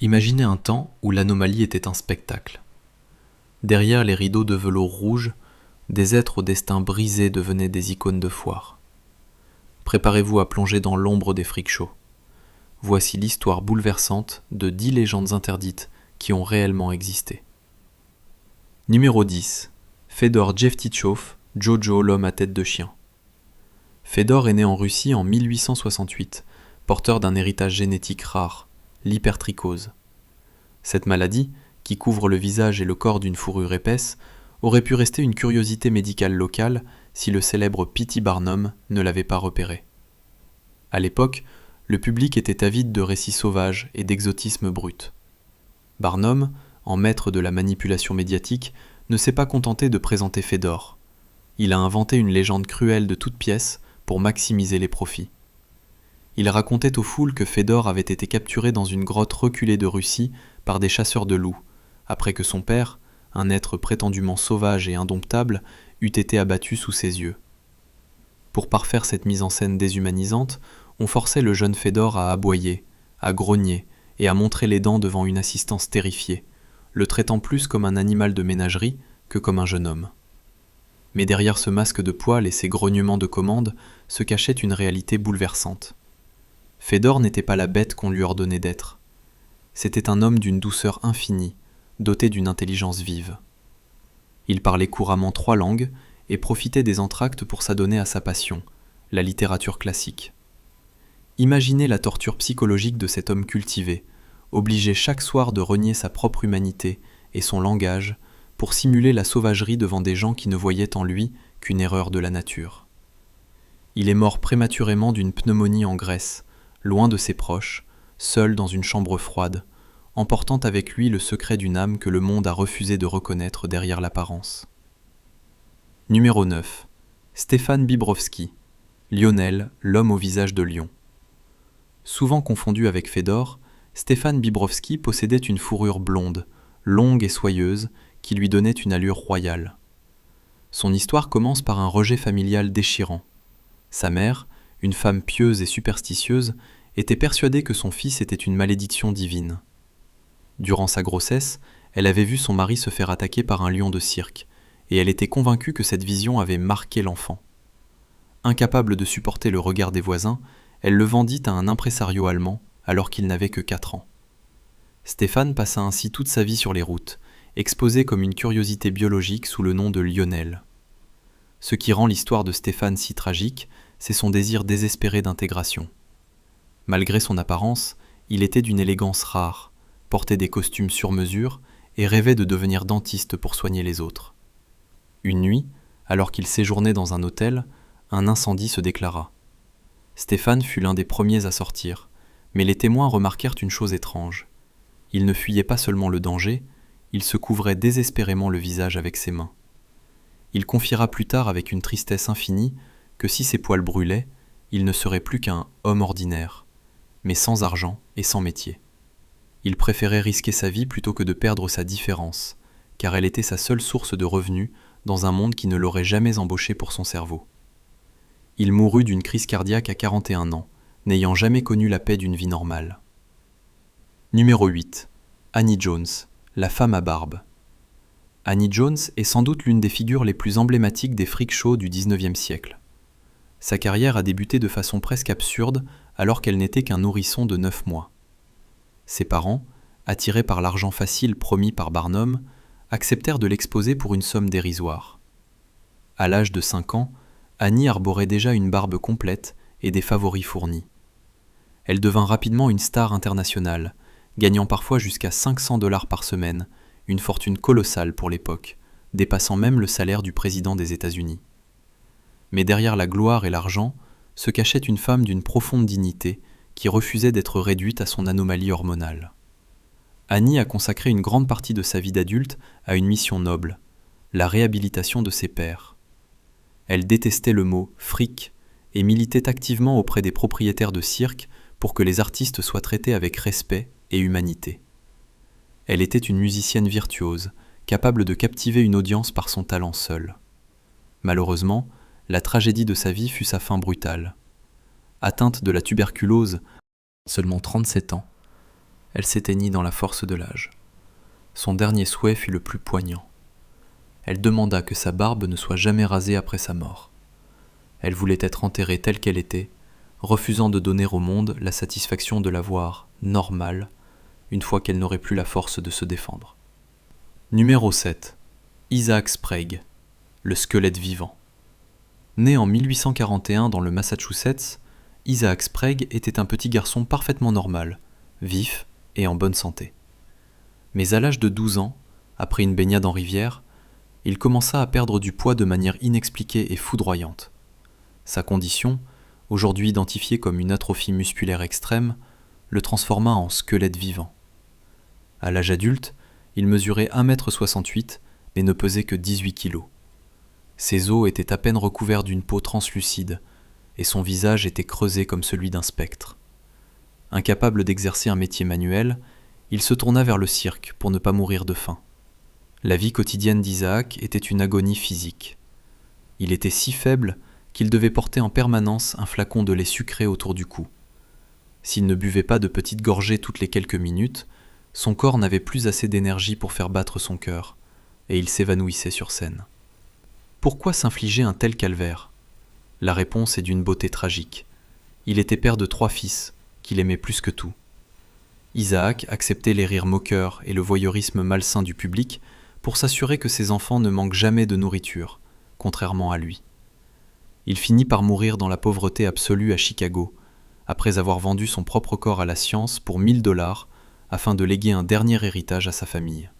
Imaginez un temps où l'anomalie était un spectacle. Derrière les rideaux de velours rouge, des êtres au destin brisé devenaient des icônes de foire. Préparez-vous à plonger dans l'ombre des freak-shows. Voici l'histoire bouleversante de 10 légendes interdites qui ont réellement existé. Numéro 10. Fedor Jevtichov, Jojo l'homme à tête de chien. Fedor est né en Russie en 1868, porteur d'un héritage génétique rare, l'hypertrichose. Cette maladie, qui couvre le visage et le corps d'une fourrure épaisse, aurait pu rester une curiosité médicale locale si le célèbre P.T. Barnum ne l'avait pas repéré. À l'époque, le public était avide de récits sauvages et d'exotisme brut. Barnum, en maître de la manipulation médiatique, ne s'est pas contenté de présenter Fedor. Il a inventé une légende cruelle de toutes pièces pour maximiser les profits. Il racontait aux foules que Fedor avait été capturé dans une grotte reculée de Russie par des chasseurs de loups, après que son père, un être prétendument sauvage et indomptable, eût été abattu sous ses yeux. Pour parfaire cette mise en scène déshumanisante, on forçait le jeune Fedor à aboyer, à grogner et à montrer les dents devant une assistance terrifiée, le traitant plus comme un animal de ménagerie que comme un jeune homme. Mais derrière ce masque de poils et ces grognements de commande se cachait une réalité bouleversante. Fedor n'était pas la bête qu'on lui ordonnait d'être. C'était un homme d'une douceur infinie, doté d'une intelligence vive. Il parlait couramment 3 langues et profitait des entr'actes pour s'adonner à sa passion, la littérature classique. Imaginez la torture psychologique de cet homme cultivé, obligé chaque soir de renier sa propre humanité et son langage pour simuler la sauvagerie devant des gens qui ne voyaient en lui qu'une erreur de la nature. Il est mort prématurément d'une pneumonie en Grèce, loin de ses proches, seul dans une chambre froide, emportant avec lui le secret d'une âme que le monde a refusé de reconnaître derrière l'apparence. Numéro 9. Stéphane Bibrovski, Lionel, l'homme au visage de lion. Souvent confondu avec Fedor, Stéphane Bibrovski possédait une fourrure blonde, longue et soyeuse, qui lui donnait une allure royale. Son histoire commence par un rejet familial déchirant. Sa mère, une femme pieuse et superstitieuse, était persuadée que son fils était une malédiction divine. Durant sa grossesse, elle avait vu son mari se faire attaquer par un lion de cirque, et elle était convaincue que cette vision avait marqué l'enfant. Incapable de supporter le regard des voisins, elle le vendit à un impresario allemand alors qu'il n'avait que 4 ans. Stéphane passa ainsi toute sa vie sur les routes, exposé comme une curiosité biologique sous le nom de Lionel. Ce qui rend l'histoire de Stéphane si tragique, c'est son désir désespéré d'intégration. Malgré son apparence, il était d'une élégance rare, portait des costumes sur mesure et rêvait de devenir dentiste pour soigner les autres. Une nuit, alors qu'il séjournait dans un hôtel, un incendie se déclara. Stéphane fut l'un des premiers à sortir, mais les témoins remarquèrent une chose étrange. Il ne fuyait pas seulement le danger, il se couvrait désespérément le visage avec ses mains. Il confiera plus tard avec une tristesse infinie que si ses poils brûlaient, il ne serait plus qu'un homme ordinaire, mais sans argent et sans métier. Il préférait risquer sa vie plutôt que de perdre sa différence, car elle était sa seule source de revenus dans un monde qui ne l'aurait jamais embauché pour son cerveau. Il mourut d'une crise cardiaque à 41 ans, n'ayant jamais connu la paix d'une vie normale. Numéro 8. Annie Jones, la femme à barbe. Annie Jones est sans doute l'une des figures les plus emblématiques des freak-shows du XIXe siècle. Sa carrière a débuté de façon presque absurde alors qu'elle n'était qu'un nourrisson de 9 mois. Ses parents, attirés par l'argent facile promis par Barnum, acceptèrent de l'exposer pour une somme dérisoire. À l'âge de 5 ans, Annie arborait déjà une barbe complète et des favoris fournis. Elle devint rapidement une star internationale, gagnant parfois jusqu'à 500 $ par semaine, une fortune colossale pour l'époque, dépassant même le salaire du président des États-Unis. Mais derrière la gloire et l'argent se cachait une femme d'une profonde dignité qui refusait d'être réduite à son anomalie hormonale. Annie a consacré une grande partie de sa vie d'adulte à une mission noble, la réhabilitation de ses pairs. Elle détestait le mot « fric » et militait activement auprès des propriétaires de cirques pour que les artistes soient traités avec respect et humanité. Elle était une musicienne virtuose, capable de captiver une audience par son talent seul. Malheureusement, la tragédie de sa vie fut sa fin brutale. Atteinte de la tuberculose à seulement 37 ans, Elle s'éteignit dans la force de l'âge. Son dernier souhait fut le plus poignant. Elle demanda que sa barbe ne soit jamais rasée après sa mort. Elle voulait être enterrée telle qu'elle était, refusant de donner au monde la satisfaction de la voir normale, une fois qu'elle n'aurait plus la force de se défendre. Numéro 7. Isaac Sprague, le squelette vivant. Né en 1841 dans le Massachusetts, Isaac Sprague était un petit garçon parfaitement normal, vif et en bonne santé. Mais à l'âge de 12 ans, après une baignade en rivière, il commença à perdre du poids de manière inexpliquée et foudroyante. Sa condition, aujourd'hui identifiée comme une atrophie musculaire extrême, le transforma en squelette vivant. À l'âge adulte, il mesurait 1,68 m mais ne pesait que 18 kg. Ses os étaient à peine recouverts d'une peau translucide, et son visage était creusé comme celui d'un spectre. Incapable d'exercer un métier manuel, il se tourna vers le cirque pour ne pas mourir de faim. La vie quotidienne d'Isaac était une agonie physique. Il était si faible qu'il devait porter en permanence un flacon de lait sucré autour du cou. S'il ne buvait pas de petites gorgées toutes les quelques minutes, son corps n'avait plus assez d'énergie pour faire battre son cœur, et il s'évanouissait sur scène. Pourquoi s'infliger un tel calvaire ? La réponse est d'une beauté tragique. Il était père de 3 fils, qu'il aimait plus que tout. Isaac acceptait les rires moqueurs et le voyeurisme malsain du public pour s'assurer que ses enfants ne manquent jamais de nourriture, contrairement à lui. Il finit par mourir dans la pauvreté absolue à Chicago, après avoir vendu son propre corps à la science pour $1000 afin de léguer un dernier héritage à sa famille.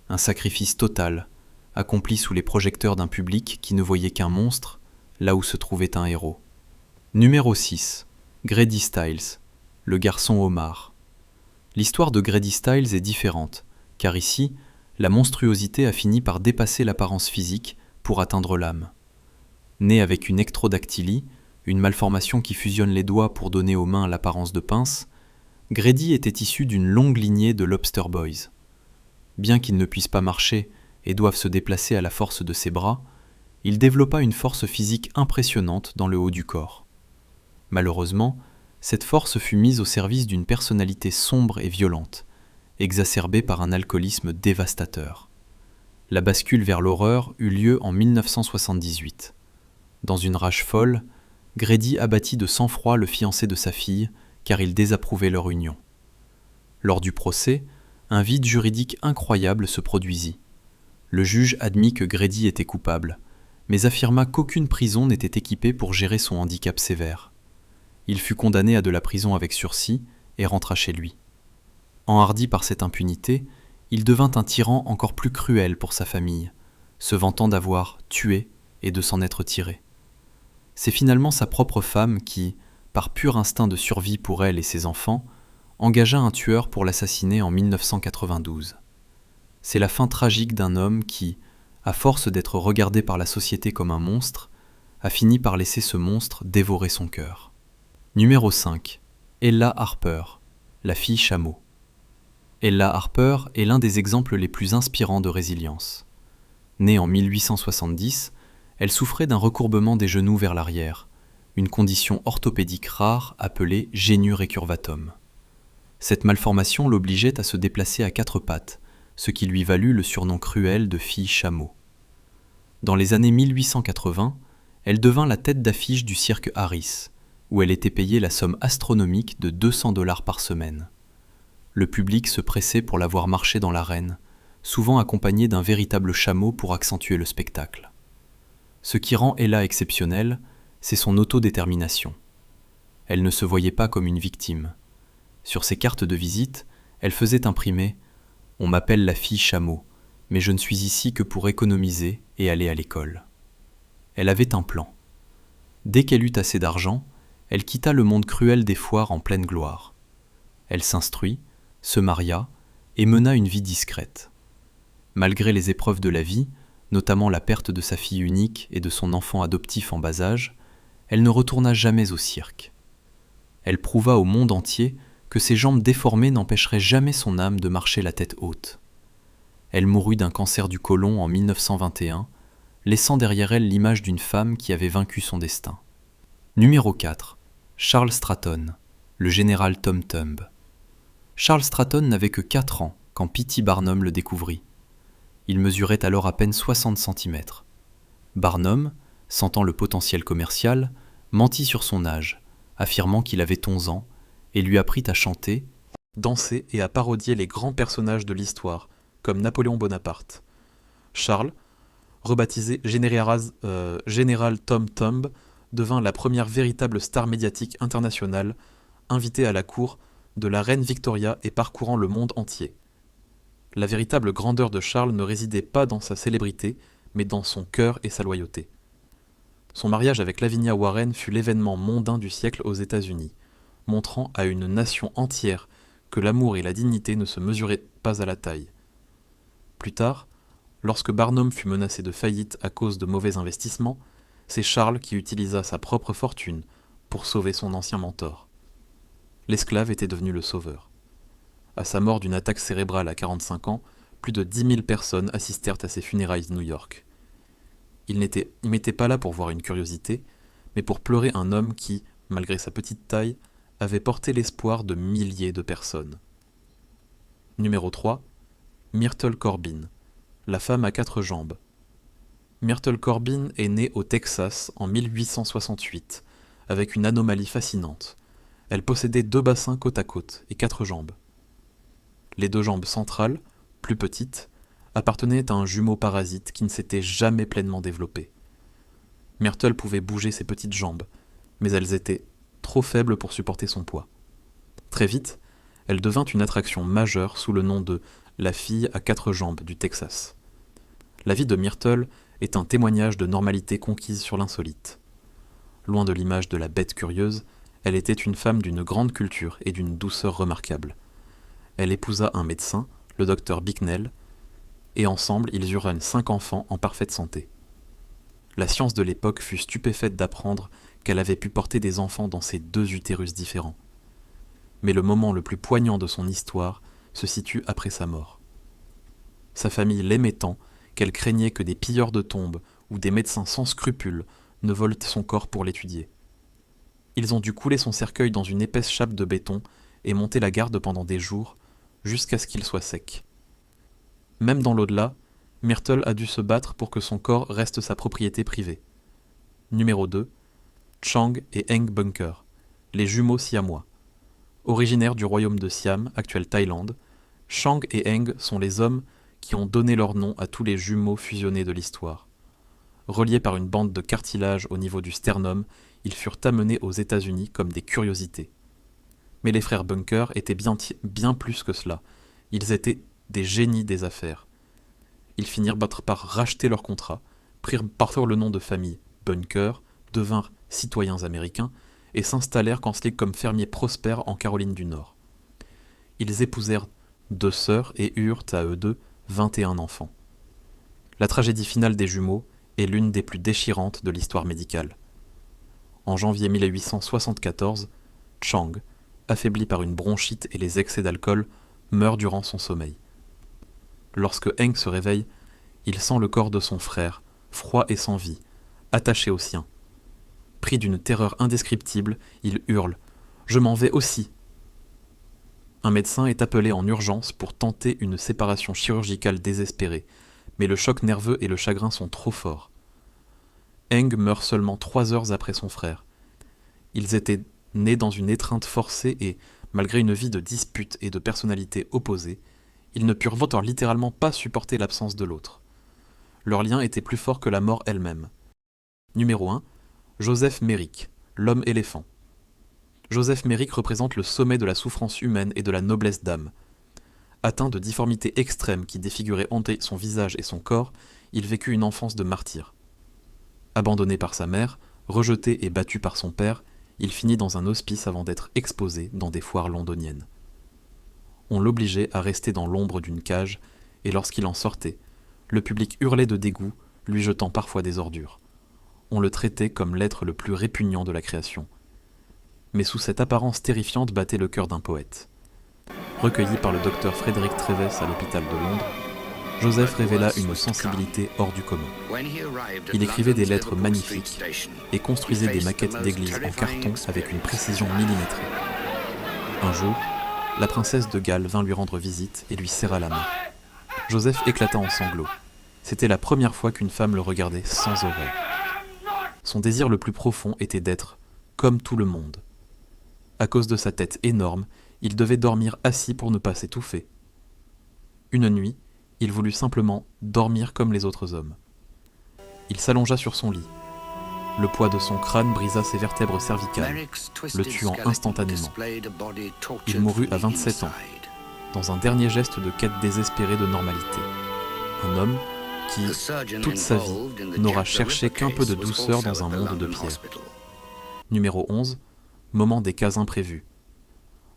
Un sacrifice total, accompli sous les projecteurs d'un public qui ne voyait qu'un monstre, là où se trouvait un héros. Numéro 6. Grady Stiles, le garçon homard. L'histoire de Grady Stiles est différente, car ici, la monstruosité a fini par dépasser l'apparence physique pour atteindre l'âme. Né avec une ectrodactylie, une malformation qui fusionne les doigts pour donner aux mains l'apparence de pince, Grady était issu d'une longue lignée de Lobster Boys. Bien qu'il ne puisse pas marcher et doive se déplacer à la force de ses bras, il développa une force physique impressionnante dans le haut du corps. Malheureusement, cette force fut mise au service d'une personnalité sombre et violente, exacerbée par un alcoolisme dévastateur. La bascule vers l'horreur eut lieu en 1978. Dans une rage folle, Grady abattit de sang-froid le fiancé de sa fille, car il désapprouvait leur union. Lors du procès, un vide juridique incroyable se produisit. Le juge admit que Grady était coupable, mais affirma qu'aucune prison n'était équipée pour gérer son handicap sévère. Il fut condamné à de la prison avec sursis et rentra chez lui. Enhardi par cette impunité, il devint un tyran encore plus cruel pour sa famille, se vantant d'avoir tué et de s'en être tiré. C'est finalement sa propre femme qui, par pur instinct de survie pour elle et ses enfants, engagea un tueur pour l'assassiner en 1992. C'est la fin tragique d'un homme qui, à force d'être regardé par la société comme un monstre, a fini par laisser ce monstre dévorer son cœur. Numéro 5. Ella Harper, la fille chameau. Ella Harper est l'un des exemples les plus inspirants de résilience. Née en 1870, elle souffrait d'un recourbement des genoux vers l'arrière, une condition orthopédique rare appelée genu recurvatum. Cette malformation l'obligeait à se déplacer à 4 pattes, ce qui lui valut le surnom cruel de fille chameau. Dans les années 1880, elle devint la tête d'affiche du cirque Harris, où elle était payée la somme astronomique de $200 par semaine. Le public se pressait pour la voir marcher dans l'arène, souvent accompagnée d'un véritable chameau pour accentuer le spectacle. Ce qui rend Ella exceptionnelle, c'est son autodétermination. Elle ne se voyait pas comme une victime. Sur ses cartes de visite, elle faisait imprimer « On m'appelle la fille chameau, mais je ne suis ici que pour économiser et aller à l'école. » Elle avait un plan. Dès qu'elle eut assez d'argent, elle quitta le monde cruel des foires en pleine gloire. Elle s'instruit, se maria et mena une vie discrète. Malgré les épreuves de la vie, notamment la perte de sa fille unique et de son enfant adoptif en bas âge, elle ne retourna jamais au cirque. Elle prouva au monde entier que ses jambes déformées n'empêcheraient jamais son âme de marcher la tête haute. Elle mourut d'un cancer du côlon en 1921, laissant derrière elle l'image d'une femme qui avait vaincu son destin. Numéro 4. Charles Stratton, le général Tom Thumb. Charles Stratton n'avait que 4 ans quand P.T. Barnum le découvrit. Il mesurait alors à peine 60 cm. Barnum, sentant le potentiel commercial, mentit sur son âge, affirmant qu'il avait 11 ans, et lui apprit à chanter, danser et à parodier les grands personnages de l'histoire, comme Napoléon Bonaparte. Charles, rebaptisé Général Tom Thumb, devint la première véritable star médiatique internationale, invitée à la cour de la reine Victoria et parcourant le monde entier. La véritable grandeur de Charles ne résidait pas dans sa célébrité, mais dans son cœur et sa loyauté. Son mariage avec Lavinia Warren fut l'événement mondain du siècle aux États-Unis, montrant à une nation entière que l'amour et la dignité ne se mesuraient pas à la taille. Plus tard, lorsque Barnum fut menacé de faillite à cause de mauvais investissements, c'est Charles qui utilisa sa propre fortune pour sauver son ancien mentor. L'esclave était devenu le sauveur. À sa mort d'une attaque cérébrale à 45 ans, plus de 10 000 personnes assistèrent à ses funérailles de New York. Il n'était pas là pour voir une curiosité, mais pour pleurer un homme qui, malgré sa petite taille, avait porté l'espoir de milliers de personnes. Numéro 3. Myrtle Corbin, la femme à 4 jambes. Myrtle Corbin est née au Texas en 1868, avec une anomalie fascinante. Elle possédait 2 bassins côte à côte et 4 jambes. Les 2 jambes centrales, plus petites, appartenaient à un jumeau parasite qui ne s'était jamais pleinement développé. Myrtle pouvait bouger ses petites jambes, mais elles étaient trop faibles pour supporter son poids. Très vite, elle devint une attraction majeure sous le nom de « la fille à 4 jambes du Texas ». La vie de Myrtle est un témoignage de normalité conquise sur l'insolite. Loin de l'image de la bête curieuse, elle était une femme d'une grande culture et d'une douceur remarquable. Elle épousa un médecin, le docteur Bicknell, et ensemble ils eurent 5 enfants en parfaite santé. La science de l'époque fut stupéfaite d'apprendre qu'elle avait pu porter des enfants dans ces 2 utérus différents. Mais le moment le plus poignant de son histoire se situe après sa mort. Sa famille l'aimait tant qu'elle craignait que des pilleurs de tombes ou des médecins sans scrupules ne volent son corps pour l'étudier. Ils ont dû couler son cercueil dans une épaisse chape de béton et monter la garde pendant des jours, jusqu'à ce qu'il soit sec. Même dans l'au-delà, Myrtle a dû se battre pour que son corps reste sa propriété privée. Numéro 2. Chang et Eng Bunker, les jumeaux siamois. Originaires du royaume de Siam, actuelle Thaïlande, Chang et Eng sont les hommes qui ont donné leur nom à tous les jumeaux fusionnés de l'histoire. Reliés par une bande de cartilage au niveau du sternum, ils furent amenés aux États-Unis comme des curiosités. Mais les frères Bunker étaient bien plus que cela. Ils étaient des génies des affaires. Ils finirent par racheter leur contrat, prirent parfois le nom de famille Bunker, devinrent citoyens américains et s'installèrent comme fermiers prospères en Caroline du Nord. Ils épousèrent 2 sœurs et eurent à eux 2 21 enfants. La tragédie finale des jumeaux est l'une des plus déchirantes de l'histoire médicale. En janvier 1874, Chang, affaibli par une bronchite et les excès d'alcool, meurt durant son sommeil. Lorsque Eng se réveille, il sent le corps de son frère, froid et sans vie, attaché au sien. Pris d'une terreur indescriptible, il hurle « Je m'en vais aussi !» Un médecin est appelé en urgence pour tenter une séparation chirurgicale désespérée, mais le choc nerveux et le chagrin sont trop forts. Eng meurt seulement 3 heures après son frère. Ils étaient nés dans une étreinte forcée et, malgré une vie de disputes et de personnalités opposées, ils ne purent littéralement pas supporter l'absence de l'autre. Leur lien était plus fort que la mort elle-même. Numéro 1. Joseph Merrick, l'homme éléphant. Joseph Merrick représente le sommet de la souffrance humaine et de la noblesse d'âme. Atteint de difformités extrêmes qui défiguraient son visage et son corps, il vécut une enfance de martyr. Abandonné par sa mère, rejeté et battu par son père, il finit dans un hospice avant d'être exposé dans des foires londoniennes. On l'obligeait à rester dans l'ombre d'une cage, et lorsqu'il en sortait, le public hurlait de dégoût, lui jetant parfois des ordures. On le traitait comme l'être le plus répugnant de la création. Mais sous cette apparence terrifiante battait le cœur d'un poète. Recueilli par le docteur Frédéric Treves à l'hôpital de Londres, Joseph révéla une sensibilité hors du commun. Il écrivait des lettres magnifiques et construisait des maquettes d'églises en carton avec une précision millimétrée. Un jour, la princesse de Galles vint lui rendre visite et lui serra la main. Joseph éclata en sanglots. C'était la première fois qu'une femme le regardait sans horreur. Son désir le plus profond était d'être comme tout le monde. À cause de sa tête énorme, il devait dormir assis pour ne pas s'étouffer. Une nuit, il voulut simplement dormir comme les autres hommes. Il s'allongea sur son lit. Le poids de son crâne brisa ses vertèbres cervicales, le tuant instantanément. Il mourut à 27 ans, dans un dernier geste de quête désespérée de normalité. Un homme qui, toute sa vie, n'aura cherché qu'un peu de douceur dans un monde de pierre. Numéro 11. Moment des cas imprévus.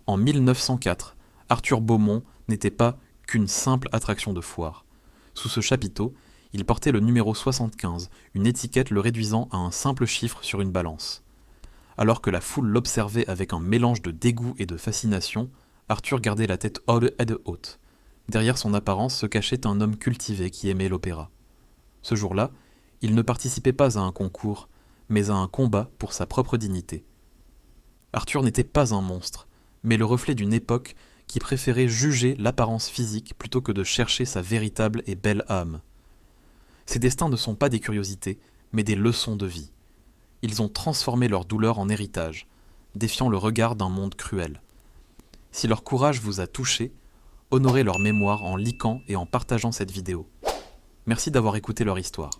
En 1904, Arthur Beaumont n'était pas qu'une simple attraction de foire. Sous ce chapiteau, il portait le numéro 75, une étiquette le réduisant à un simple chiffre sur une balance. Alors que la foule l'observait avec un mélange de dégoût et de fascination, Arthur gardait la tête haute. Derrière son apparence se cachait un homme cultivé qui aimait l'opéra. Ce jour-là, il ne participait pas à un concours, mais à un combat pour sa propre dignité. Arthur n'était pas un monstre, mais le reflet d'une époque qui préférait juger l'apparence physique plutôt que de chercher sa véritable et belle âme. Ses destins ne sont pas des curiosités, mais des leçons de vie. Ils ont transformé leur douleur en héritage, défiant le regard d'un monde cruel. Si leur courage vous a touché, honorez leur mémoire en likant et en partageant cette vidéo. Merci d'avoir écouté leur histoire.